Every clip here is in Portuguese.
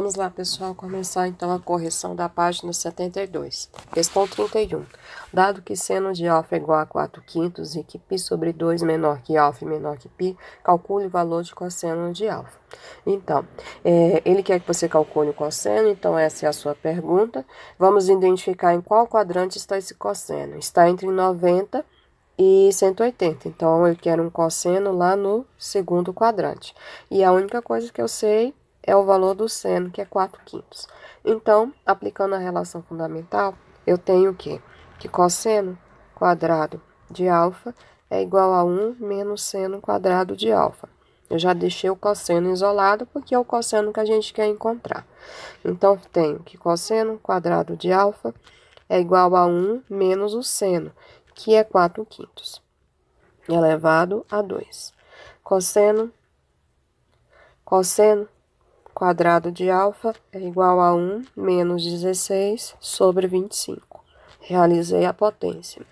Vamos lá, pessoal, começar então a correção da página 72. Questão 31. Dado que seno de alfa é igual a 4/5 e que π sobre 2 menor que alfa e menor que π, calcule o valor de cosseno de alfa. Então, ele quer que você calcule o cosseno, então essa é a sua pergunta. Vamos identificar em qual quadrante está esse cosseno. Está entre 90 e 180. Então, eu quero um cosseno lá no segundo quadrante. E a única coisa que eu sei é o valor do seno, que é 4/5. Então, aplicando a relação fundamental, eu tenho o quê? Que cosseno quadrado de alfa é igual a 1 menos seno quadrado de alfa. Eu já deixei o cosseno isolado, porque é o cosseno que a gente quer encontrar. Então, tenho que cosseno quadrado de alfa é igual a 1 menos o seno, que é 4/5, elevado a 2. Cosseno quadrado de alfa é igual a 1 menos 16 sobre 25. Realizei a potência.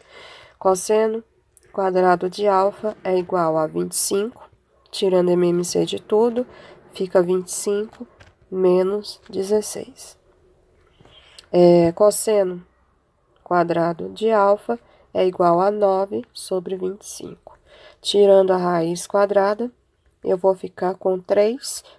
Cosseno quadrado de alfa é igual a 25, tirando MMC de tudo, fica 25 menos 16. Cosseno quadrado de alfa é igual a 9 sobre 25. Tirando a raiz quadrada, eu vou ficar com 3/5.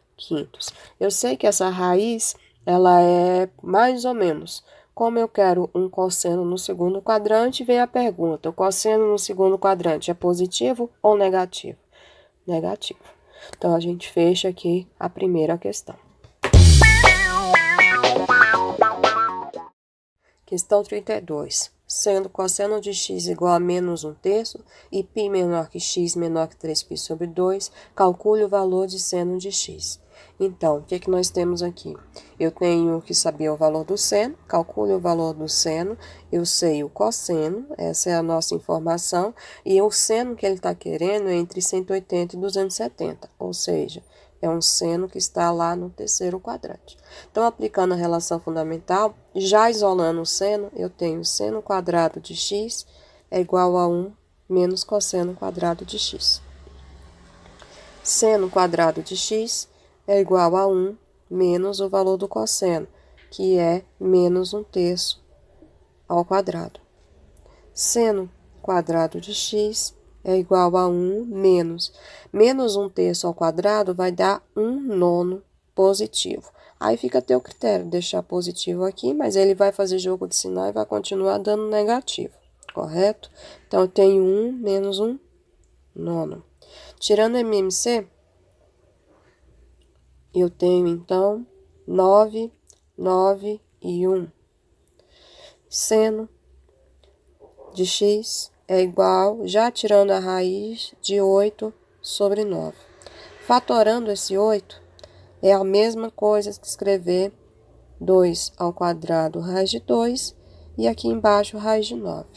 Eu sei que essa raiz, ela é mais ou menos. Como eu quero um cosseno no segundo quadrante, vem a pergunta: o cosseno no segundo quadrante é positivo ou negativo? Negativo. Então, a gente fecha aqui a primeira questão. Questão 32. Sendo cosseno de x igual a menos 1/3 e π menor que x menor que 3π sobre 2, calcule o valor de seno de x. Então, o que que nós temos aqui? Eu tenho que saber o valor do seno, calcule o valor do seno, eu sei o cosseno, essa é a nossa informação, e o seno que ele está querendo é entre 180 e 270, ou seja, é um seno que está lá no terceiro quadrante. Então, aplicando a relação fundamental, já isolando o seno, eu tenho seno quadrado de x é igual a 1 menos cosseno quadrado de x. Seno quadrado de x é igual a 1 menos o valor do cosseno, que é menos 1/3 ao quadrado. Seno quadrado de x é igual a 1 menos 1/3 ao quadrado vai dar 1/9 positivo. Aí fica a teu critério, deixar positivo aqui, mas ele vai fazer jogo de sinal e vai continuar dando negativo, correto? Então, eu tenho 1 menos 1/9. Tirando MMC, eu tenho, então, 9, 9 e 1. Seno de x é igual, já tirando a raiz, de 8 sobre 9. Fatorando esse 8, é a mesma coisa que escrever 2 ao quadrado raiz de 2 e aqui embaixo raiz de 9.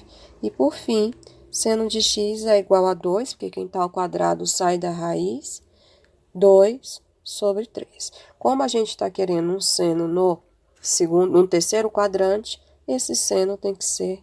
E por fim, seno de x é igual a 2, porque quem está ao quadrado sai da raiz, 2 sobre 3. Como a gente está querendo um seno no terceiro quadrante, esse seno tem que ser...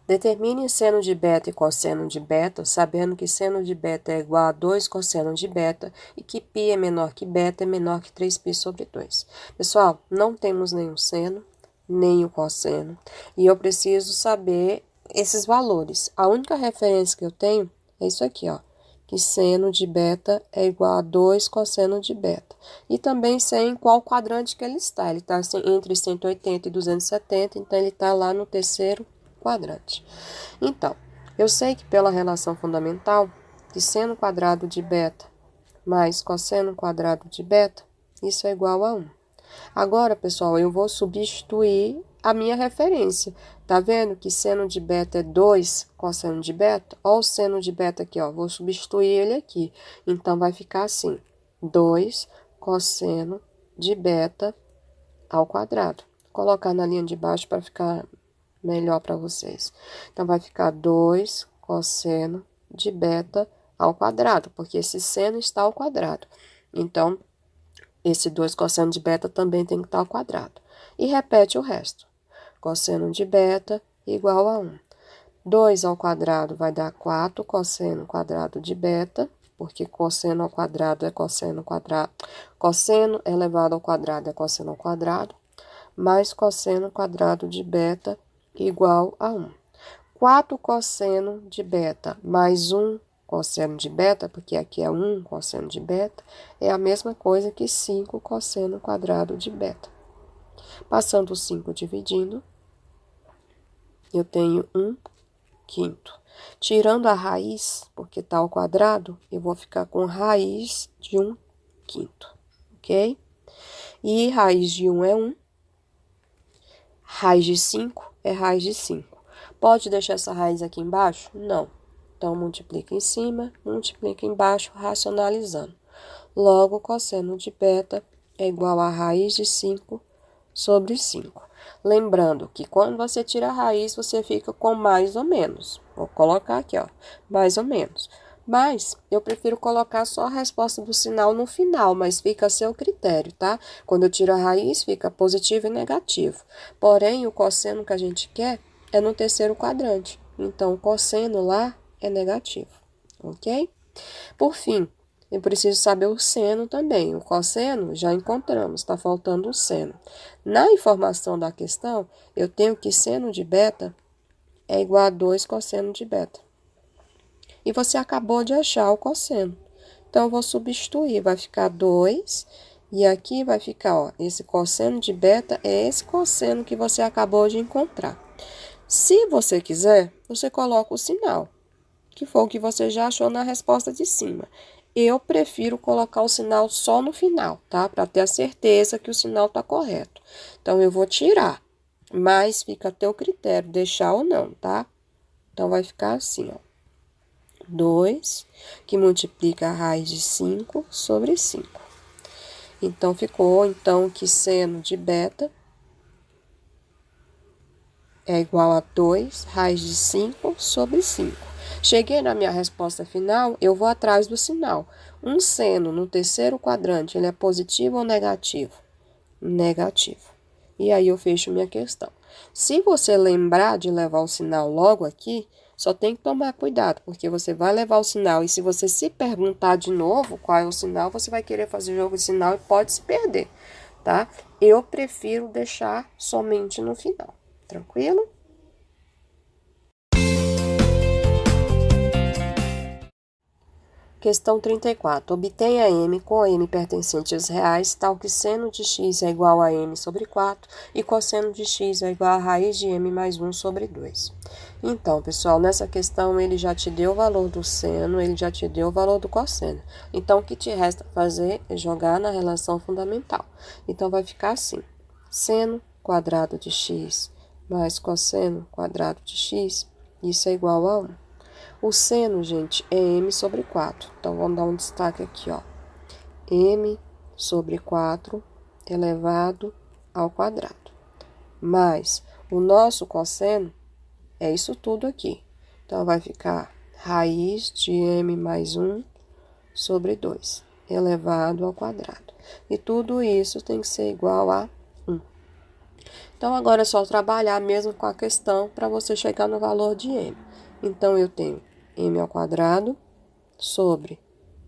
Determine seno de beta e cosseno de beta, sabendo que seno de beta é igual a 2 cosseno de beta e que π é menor que beta é menor que 3π sobre 2. Pessoal, não temos nenhum seno, nem o cosseno, e eu preciso saber esses valores. A única referência que eu tenho é isso aqui, ó, que seno de beta é igual a 2 cosseno de beta. E também sei em qual quadrante que ele está. Ele está entre 180 e 270, então ele está lá no terceiro quadrante. Então, eu sei que pela relação fundamental, que seno quadrado de beta mais cosseno quadrado de beta, isso é igual a 1. Agora, pessoal, eu vou substituir a minha referência. Tá vendo que seno de beta é 2 cosseno de beta? Olha o seno de beta aqui, ó. Vou substituir ele aqui. Então, vai ficar assim, 2 cosseno de beta ao quadrado. Vou colocar na linha de baixo para ficar melhor para vocês. Então, vai ficar 2 cosseno de beta ao quadrado, porque esse seno está ao quadrado. Então, esse 2 cosseno de beta também tem que estar ao quadrado. E repete o resto. Cosseno de beta igual a 1. 2 ao quadrado vai dar 4 cosseno quadrado de beta. porque cosseno ao quadrado é cosseno ao quadrado. Cosseno elevado ao quadrado é cosseno ao quadrado, mais cosseno quadrado de beta igual a 1. 4 cosseno de beta mais 1 cosseno de beta, porque aqui é 1 cosseno de beta, é a mesma coisa que 5 cosseno quadrado de beta. Passando o 5 dividindo, eu tenho 1 quinto. Tirando a raiz, porque está ao quadrado, eu vou ficar com raiz de 1 quinto, ok? E raiz de 1 é 1, raiz de 5 é raiz de 5. Pode deixar essa raiz aqui embaixo? Não. Então, multiplica em cima, multiplica embaixo, racionalizando. Logo, cosseno de beta é igual a raiz de 5 sobre 5. Lembrando que quando você tira a raiz, você fica com mais ou menos. Vou colocar aqui, ó, mais ou menos. Mas eu prefiro colocar só a resposta do sinal no final, mas fica a seu critério, tá? Quando eu tiro a raiz, fica positivo e negativo. Porém, o cosseno que a gente quer é no terceiro quadrante. Então, o cosseno lá é negativo, ok? Por fim, eu preciso saber o seno também. O cosseno já encontramos, está faltando o seno. Na informação da questão, eu tenho que seno de beta é igual a 2 cosseno de beta. E você acabou de achar o cosseno. Então, eu vou substituir, vai ficar 2, e aqui vai ficar, ó, esse cosseno de beta é esse cosseno que você acabou de encontrar. Se você quiser, você coloca o sinal, que foi o que você já achou na resposta de cima. Eu prefiro colocar o sinal só no final, tá? Para ter a certeza que o sinal está correto. Então, eu vou tirar, mas fica a teu critério, deixar ou não, tá? Então, vai ficar assim, ó. 2, que multiplica a raiz de 5 sobre 5. Então, ficou, que seno de beta é igual a 2 raiz de 5 sobre 5. Cheguei na minha resposta final, eu vou atrás do sinal. Um seno no terceiro quadrante, ele é positivo ou negativo? Negativo. E aí eu fecho minha questão. Se você lembrar de levar o sinal logo aqui, só tem que tomar cuidado, porque você vai levar o sinal e se você se perguntar de novo qual é o sinal, você vai querer fazer jogo de sinal e pode se perder, tá? Eu prefiro deixar somente no final. Tranquilo? Questão 34. Obtenha m com m pertencentes reais, tal que seno de x é igual a m sobre 4 e cosseno de x é igual a raiz de m mais 1 sobre 2. Então, pessoal, nessa questão ele já te deu o valor do seno, ele já te deu o valor do cosseno. Então, o que te resta fazer é jogar na relação fundamental. Então, vai ficar assim. Seno quadrado de x mais cosseno quadrado de x, isso é igual a 1. O seno, gente, é m sobre 4. Então, vamos dar um destaque aqui, ó. M sobre 4 elevado ao quadrado. Mais o nosso cosseno é isso tudo aqui. Então, vai ficar raiz de m mais 1 sobre 2 elevado ao quadrado. E tudo isso tem que ser igual a 1. Então, agora é só trabalhar mesmo com a questão para você chegar no valor de m. Então, eu tenho m ao quadrado sobre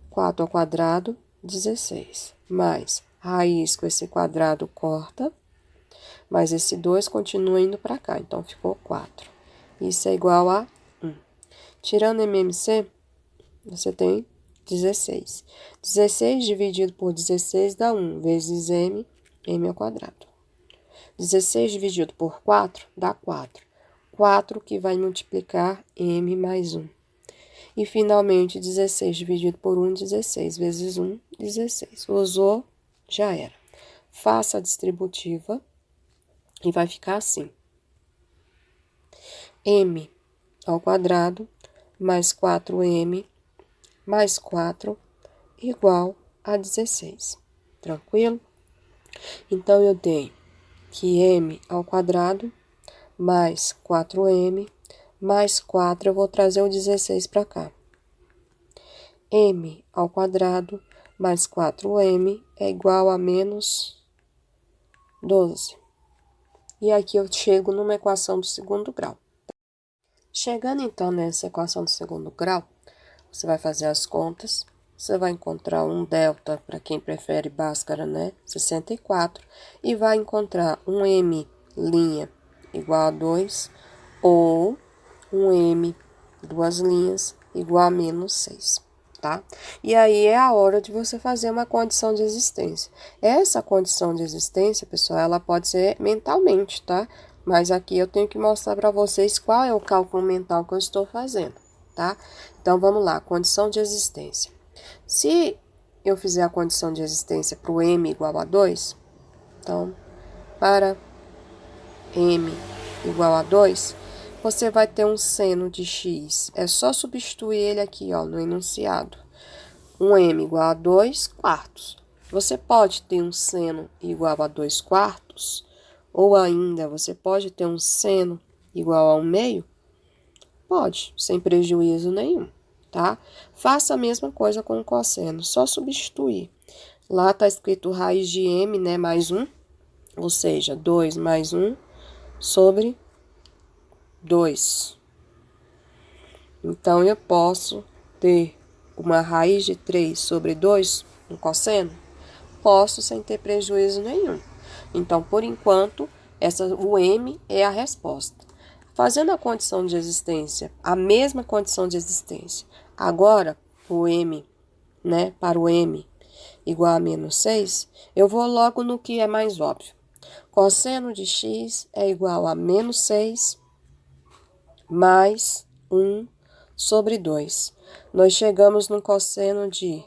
4 ao quadrado, 16. Mais raiz com esse quadrado corta, mas esse 2 continua indo para cá, então ficou 4. Isso é igual a 1. Tirando MMC, você tem 16. 16 dividido por 16 dá 1 vezes m ao quadrado. 16 dividido por 4 dá 4. 4 que vai multiplicar m mais 1. E, finalmente, 16 dividido por 1, 16. Vezes 1, 16. Usou, já era. Faça a distributiva e vai ficar assim. M ao quadrado mais 4m mais 4 igual a 16. Tranquilo? Então, eu tenho que m ao quadrado mais 4m mais 4, eu vou trazer o 16 para cá. M ao quadrado mais 4m é igual a menos 12. E aqui eu chego numa equação do segundo grau. Chegando então nessa equação do segundo grau, você vai fazer as contas. você vai encontrar um delta, para quem prefere Bhaskara, né? 64. E vai encontrar um M' igual a 2, ou um M, duas linhas, igual a menos 6, tá? E aí é a hora de você fazer uma condição de existência. Essa condição de existência, pessoal, ela pode ser mentalmente, tá? Mas aqui eu tenho que mostrar para vocês qual é o cálculo mental que eu estou fazendo, tá? Então, vamos lá, condição de existência. Se eu fizer a condição de existência para o M igual a 2, então, para M igual a 2, você vai ter um seno de x. É só substituir ele aqui, ó, no enunciado. Um M igual a 2 quartos. Você pode ter um seno igual a 2 quartos, ou ainda você pode ter um seno igual a 1 meio? Pode, sem prejuízo nenhum, tá? Faça a mesma coisa com o cosseno, só substituir. Lá tá escrito raiz de m, né, mais 1, ou seja, 2 mais 1 sobre 2. Então, eu posso ter uma raiz de 3 sobre 2 no cosseno? Posso, sem ter prejuízo nenhum. Então, por enquanto, o M é a resposta. Fazendo a condição de existência, a mesma condição de existência, agora, o M, né, para o M igual a menos 6, eu vou logo no que é mais óbvio. Cosseno de x é igual a menos 6 mais 1 sobre 2. Nós chegamos no cosseno de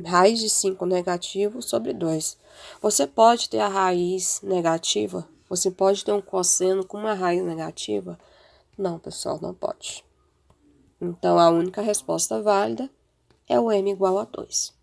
raiz de 5 negativo sobre 2. Você pode ter a raiz negativa? Você pode ter um cosseno com uma raiz negativa? Não, pessoal, não pode. Então, a única resposta válida é o m igual a 2.